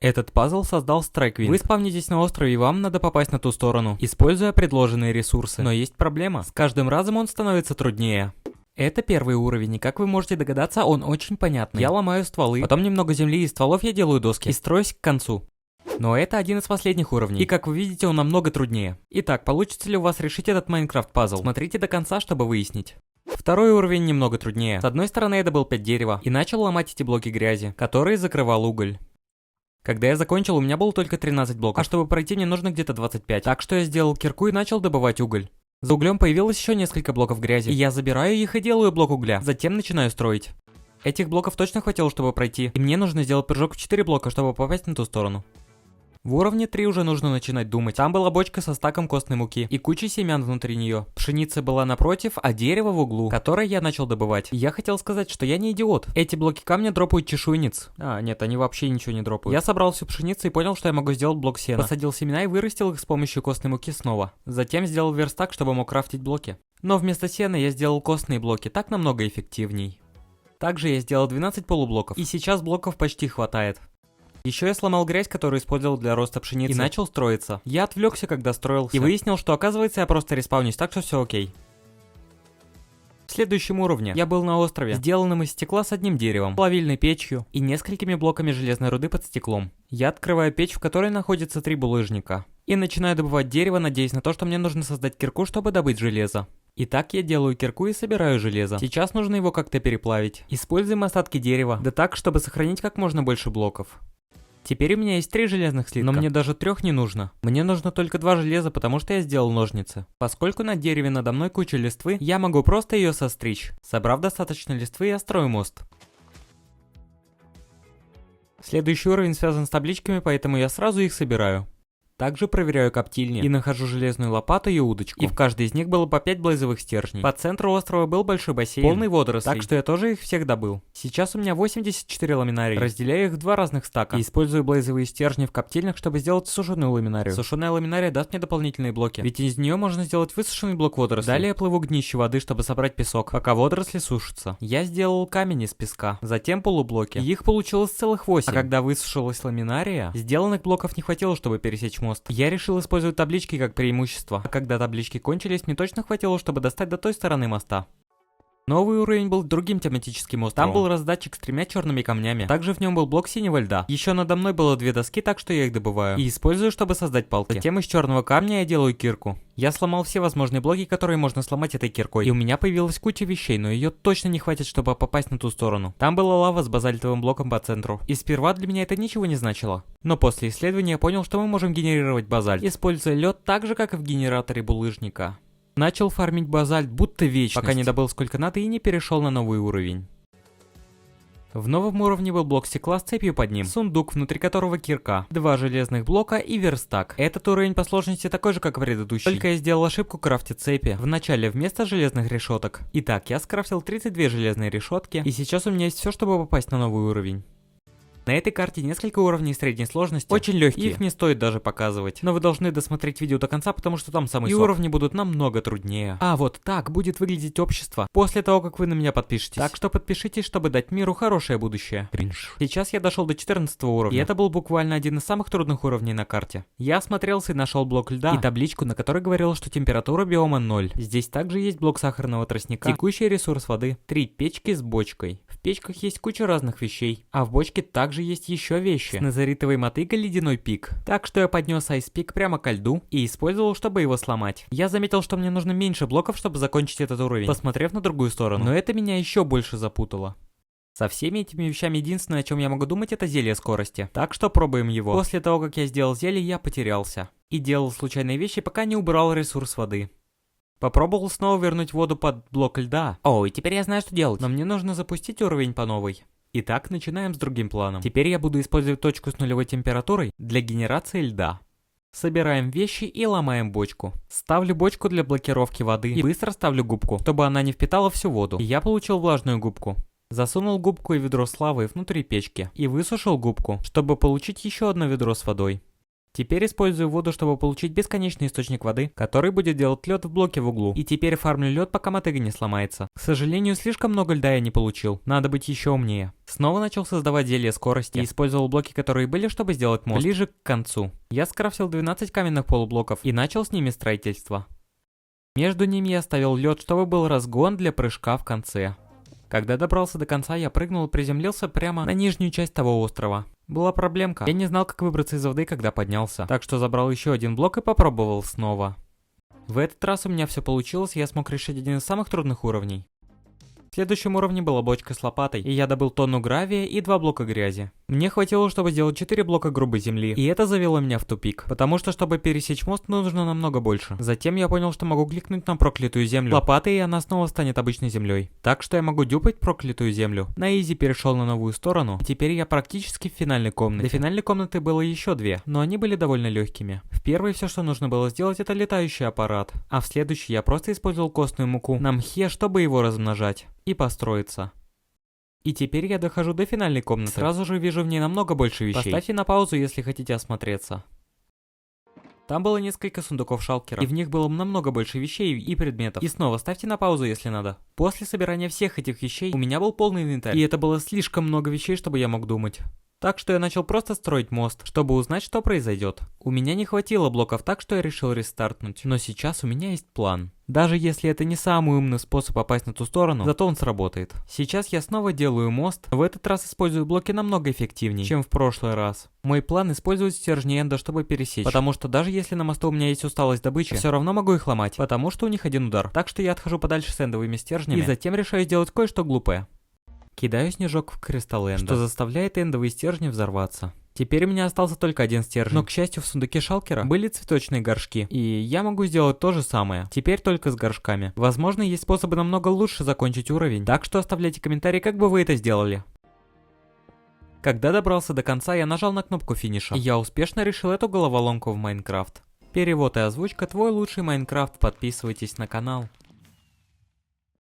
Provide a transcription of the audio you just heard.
Этот пазл создал Страйквинд. Вы спавнитесь на острове, и вам надо попасть на ту сторону, используя предложенные ресурсы. Но есть проблема. С каждым разом он становится труднее. Это первый уровень, и как вы можете догадаться, он очень понятный. Я ломаю стволы, потом немного земли из стволов я делаю доски и строюсь к концу. Но это один из последних уровней, и как вы видите, он намного труднее. Итак, получится ли у вас решить этот Майнкрафт-пазл? Смотрите до конца, чтобы выяснить. Второй уровень немного труднее. С одной стороны, я добыл 5 дерева и начал ломать эти блоки грязи, которые закрывал уголь. Когда я закончил, у меня было только 13 блоков, а чтобы пройти, мне нужно где-то 25. Так что я сделал кирку и начал добывать уголь. За углем появилось еще несколько блоков грязи, и я забираю их и делаю блок угля. Затем начинаю строить. Этих блоков точно хватило, чтобы пройти, и мне нужно сделать прыжок в 4 блока, чтобы попасть на ту сторону. В уровне 3 уже нужно начинать думать. Там была бочка со стаком костной муки и кучей семян внутри нее. Пшеница была напротив, а дерево в углу, которое я начал добывать. И я хотел сказать, что я не идиот. Эти блоки камня дропают чешуйниц. Нет, они вообще ничего не дропают. Я собрал всю пшеницу и понял, что я могу сделать блок сена. Посадил семена и вырастил их с помощью костной муки снова. Затем сделал верстак, чтобы мог крафтить блоки. Но вместо сена я сделал костные блоки, так намного эффективней. Также я сделал 12 полублоков, и сейчас блоков почти хватает. Еще я сломал грязь, которую использовал для роста пшеницы, и начал строиться. Я отвлекся, когда строился, и выяснил, что оказывается я просто респаунюсь, так что все окей. В следующем уровне я был на острове, сделанном из стекла с одним деревом, плавильной печью и несколькими блоками железной руды под стеклом. Я открываю печь, в которой находится 3 булыжника, и начинаю добывать дерево, надеясь на то, что мне нужно создать кирку, чтобы добыть железо. Итак, я делаю кирку и собираю железо. Сейчас нужно его как-то переплавить. Используем остатки дерева, да так, чтобы сохранить как можно больше блоков. Теперь у меня есть 3 железных слитка, но мне даже 3 не нужно. Мне нужно только 2 железа, потому что я сделал ножницы. Поскольку на дереве надо мной куча листвы, я могу просто ее состричь. Собрав достаточно листвы, я строю мост. Следующий уровень связан с табличками, поэтому я сразу их собираю. Также проверяю коптильни и нахожу железную лопату и удочку. И в каждой из них было по 5 блазовых стержней. По центру острова был большой бассейн, полный водорослей, так что я тоже их всех добыл. Сейчас у меня 84 ламинарии. Разделяю их в 2 разных стака. И использую блазовые стержни в коптильнях, чтобы сделать сушеную ламинарию. Сушеная ламинария даст мне дополнительные блоки, ведь из нее можно сделать высушенный блок водорослей. Далее я плыву к днищу воды, чтобы собрать песок, пока водоросли сушатся. Я сделал камень из песка, затем полублоки. И их получилось целых 8. А когда высушилась ламинария, сделанных блоков не хватило, чтобы пересечь мост. Я решил использовать таблички как преимущество, а когда таблички кончились, мне точно хватило, чтобы достать до той стороны моста. Новый уровень был другим тематическим островом. Там был раздатчик с 3 черными камнями. Также в нем был блок синего льда. Еще надо мной было 2 доски, так что я их добываю. И использую, чтобы создать палки. Затем из черного камня я делаю кирку. Я сломал все возможные блоки, которые можно сломать этой киркой. И у меня появилась куча вещей, но ее точно не хватит, чтобы попасть на ту сторону. Там была лава с базальтовым блоком по центру. И сперва для меня это ничего не значило. Но после исследования я понял, что мы можем генерировать базальт, используя лед так же, как и в генераторе булыжника. Начал фармить базальт будто вечность, пока не добыл сколько надо и не перешел на новый уровень. В новом уровне был блок стекла с цепью под ним, сундук, внутри которого кирка, 2 железных блока и верстак. Этот уровень по сложности такой же, как и предыдущий. Только я сделал ошибку крафте цепи, вначале вместо железных решеток. Итак, я скрафтил 32 железные решетки, и сейчас у меня есть все, чтобы попасть на новый уровень. На этой карте несколько уровней средней сложности, очень легкие, их не стоит даже показывать. Но вы должны досмотреть видео до конца, потому что там самый сок. И уровни будут намного труднее. А вот так будет выглядеть общество после того, как вы на меня подпишетесь. Так что подпишитесь, чтобы дать миру хорошее будущее. Кринж. Сейчас я дошел до 14 уровня, и это был буквально один из самых трудных уровней на карте. Я осмотрелся и нашел блок льда и табличку, на которой говорилось, что температура биома 0. Здесь также есть блок сахарного тростника, текущий ресурс воды, 3 печки с бочкой. В печках есть куча разных вещей, а в бочке также есть еще вещи. С назаритовой мотыгой ледяной пик. Так что я поднес айспик прямо ко льду и использовал, чтобы его сломать. Я заметил, что мне нужно меньше блоков, чтобы закончить этот уровень, посмотрев на другую сторону. Но это меня еще больше запутало. Со всеми этими вещами единственное, о чем я могу думать, это зелье скорости. Так что пробуем его. После того, как я сделал зелье, я потерялся. И делал случайные вещи, пока не убрал ресурс воды. Попробовал снова вернуть воду под блок льда. О, и теперь я знаю, что делать. Но мне нужно запустить уровень по новой. Итак, начинаем с другим планом. Теперь я буду использовать точку с нулевой температурой для генерации льда. Собираем вещи и ломаем бочку. Ставлю бочку для блокировки воды и быстро ставлю губку, чтобы она не впитала всю воду. И я получил влажную губку. Засунул губку и ведро с лавой внутри печки и высушил губку, чтобы получить еще одно ведро с водой. Теперь использую воду, чтобы получить бесконечный источник воды, который будет делать лед в блоке в углу. И теперь фармлю лед, пока мотыга не сломается. К сожалению, слишком много льда я не получил. Надо быть еще умнее. Снова начал создавать зелье скорости и использовал блоки, которые были, чтобы сделать мост. Ближе к концу. Я скрафтил 12 каменных полублоков и начал с ними строительство. Между ними я оставил лед, чтобы был разгон для прыжка в конце. Когда добрался до конца, я прыгнул и приземлился прямо на нижнюю часть того острова. Была проблемка. Я не знал, как выбраться из воды, когда поднялся. Так что забрал еще один блок и попробовал снова. В этот раз у меня все получилось, и я смог решить один из самых трудных уровней. В следующем уровне была бочка с лопатой, и я добыл тонну гравия и 2 блока грязи. Мне хватило, чтобы сделать 4 блока грубой земли, и это завело меня в тупик, потому что, чтобы пересечь мост, нужно намного больше. Затем я понял, что могу кликнуть на проклятую землю лопатой, и она снова станет обычной землей. Так что я могу дюпать проклятую землю. На изи перешел на новую сторону, и теперь я практически в финальной комнате. До финальной комнаты было еще 2, но они были довольно легкими. В первой все, что нужно было сделать, это летающий аппарат, а в следующей я просто использовал костную муку на мхе, чтобы его размножать и построиться. И теперь я дохожу до финальной комнаты. Сразу же вижу в ней намного больше вещей. Поставьте на паузу, если хотите осмотреться. Там было несколько сундуков шалкера, и в них было намного больше вещей и предметов. И снова ставьте на паузу, если надо. После собирания всех этих вещей у меня был полный инвентарь, и это было слишком много вещей, чтобы я мог думать. Так что я начал просто строить мост, чтобы узнать, что произойдет. У меня не хватило блоков, так что я решил рестартнуть. Но сейчас у меня есть план. Даже если это не самый умный способ попасть на ту сторону, зато он сработает. Сейчас я снова делаю мост, в этот раз использую блоки намного эффективнее, чем в прошлый раз. Мой план использовать стержни Энда, чтобы пересечь, потому что даже если на мосту у меня есть усталость добычи, все равно могу их ломать, потому что у них один удар. Так что я отхожу подальше с эндовыми стержнями и затем решаю сделать кое-что глупое. Кидаю снежок в кристалл Энда, что заставляет эндовые стержни взорваться. Теперь у меня остался только один стержень, но, к счастью, в сундуке шалкера были цветочные горшки, и я могу сделать то же самое, теперь только с горшками. Возможно, есть способы намного лучше закончить уровень, так что оставляйте комментарии, как бы вы это сделали. Когда добрался до конца, я нажал на кнопку финиша, и я успешно решил эту головоломку в Майнкрафт. Перевод и озвучка твой лучший Майнкрафт, подписывайтесь на канал.